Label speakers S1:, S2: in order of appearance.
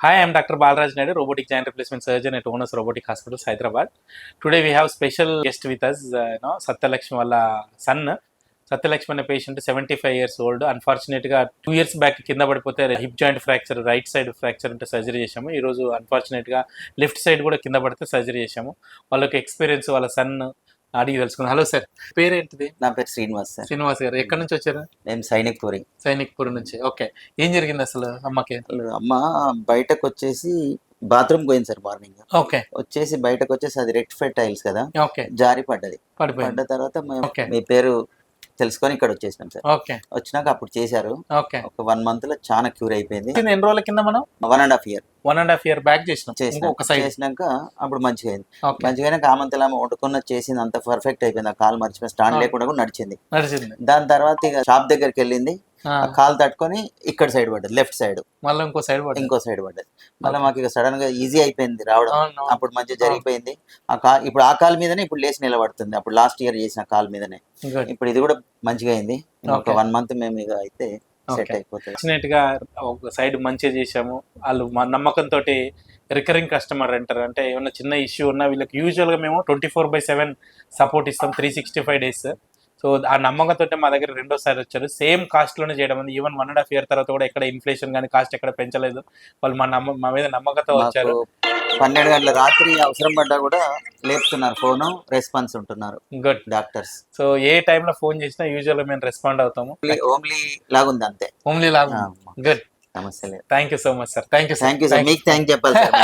S1: Hi, I'm Dr. Balraj Naidu, robotic joint replacement surgeon at Owners Robotic Hospitals, Hyderabad. Today we have special guest with us, Satyalakshmi wala son. Satyalakshmi అనే patient 75 years old. అన్ఫార్చునేట్గా 2 years back కింద పడిపోతే hip joint fracture, right side fracture ఉంటే surgery చేశాము. ఈరోజు అన్ఫార్చునేట్గా left side కూడా కింద పడితే సర్జరీ చేశాము. వాళ్ళకి ఎక్స్పీరియన్స్ వాళ్ళ సన్ అడిగి తెలుసుకున్నాం. హలో సార్, పేరేంటిది?
S2: నా పేరు శ్రీనివాస్ సార్.
S1: శ్రీనివాస్ గారు ఎక్కడి నుంచి వచ్చారు?
S2: మేము సైనిక్పురి.
S1: సైనిక్పూర్ నుంచి. ఓకే, ఏం జరిగింది అసలు అమ్మకి?
S2: అమ్మ బయటకు వచ్చేసి బాత్రూమ్ పోయింది సార్ మార్నింగ్.
S1: ఓకే,
S2: వచ్చేసి బయటకు వచ్చేసి అది రెక్టిఫై టైల్స్ కదా,
S1: ఓకే,
S2: జారి పడ్డది.
S1: పడిపోయింది.
S2: పడ్డ తర్వాత మేము
S1: ఓకే.
S2: మీ పేరు తెలుసుకొని ఇక్కడ వచ్చేసినాం సార్.
S1: ఓకే,
S2: వచ్చినాక అప్పుడు చేశారు.
S1: ఓకే.
S2: ఒక 1 month లో చాలా క్యూర్ అయిపోయింది.
S1: ఇది ఎన్ని రోజుల కింద మనం
S2: 1.5 year
S1: 1.5 year బ్యాక్ చేసినాం. ఒక సైడ్
S2: చేసినాక అప్పుడు మంచిగా అయింది.
S1: ఓకే,
S2: మంచిగానే కామంతలా వండుకున్న చేసింది అంత పర్ఫెక్ట్ అయిపోయింది. ఆ కాలు మర్చిపోయి స్టాండ్ లేకుండా కూడా నడిచింది.
S1: నడిచింది.
S2: దాని తర్వాత ఇక షాప్ దగ్గరికి వెళ్ళింది. ఆ కాలు తట్టుకొని ఇక్కడ సైడ్ పడ్డది, లెఫ్ట్ సైడ్.
S1: మళ్ళీ ఇంకో సైడ్ పడింది.
S2: ఇంకో సైడ్ పడ్డది. మళ్ళీ మాకు ఇక సడన్ గా ఈజీ అయిపోయింది రావడం.
S1: అవును.
S2: అప్పుడు మంచిగా జరిగిపోయింది. ఇప్పుడు ఆ కాలు మీదనే ఇప్పుడు లేచి నిలబడుతుంది. అప్పుడు లాస్ట్ ఇయర్ చేసిన కాలు మీదనే
S1: Good.
S2: ఇప్పుడు ఇది కూడా మంచిగా అయింది. ఒక
S1: Okay.
S2: 1 month మేము ఇక అయితే సెట్
S1: Okay.
S2: అయిపోతుంది.
S1: Fortunate గా ఒక సైడ్ మంచిగా చేసాము. వాళ్ళు మా నమ్మకంతో రికరింగ్ కస్టమర్ అంటారు. అంటే ఏమన్నా చిన్న ఇష్యూ ఉన్నా వీళ్ళకి యూజువల్గా మేము 24/7 సపోర్ట్ ఇస్తాం, 365 days. సో ఆ నమ్మకంతో మా దగ్గర రెండోసారి వచ్చారు. సేమ్ కాస్ట్లోనే చేయడం ఉంది. ఈవెన్ 1.5 year తర్వాత కూడా ఎక్కడ ఇన్ఫ్లేషన్ కానీ కాస్ట్ ఎక్కడ పెంచలేదు. వాళ్ళు మా మీద నమ్మకంతో వచ్చారు.
S2: మాకు 12 గంటల రాత్రి అవసరం పడ్డా కూడా లేపుతున్నారు, ఫోను రెస్పాన్స్ ఉంటున్నారు
S1: గుడ్.
S2: డాక్టర్స్.
S1: సో ఏ టైంలో ఫోన్ చేసినా యూజువల్గా మేము రెస్పాండ్ అవుతాము.
S2: ఓన్లీ లాగుంది అంతే.
S1: ఓన్లీ లాగా. గుడ్.
S2: సమస్య లేదు.
S1: Thank you so much sir. Thank you
S2: thank you sir. మీకు థ్యాంక్ చెప్పాలి సార్.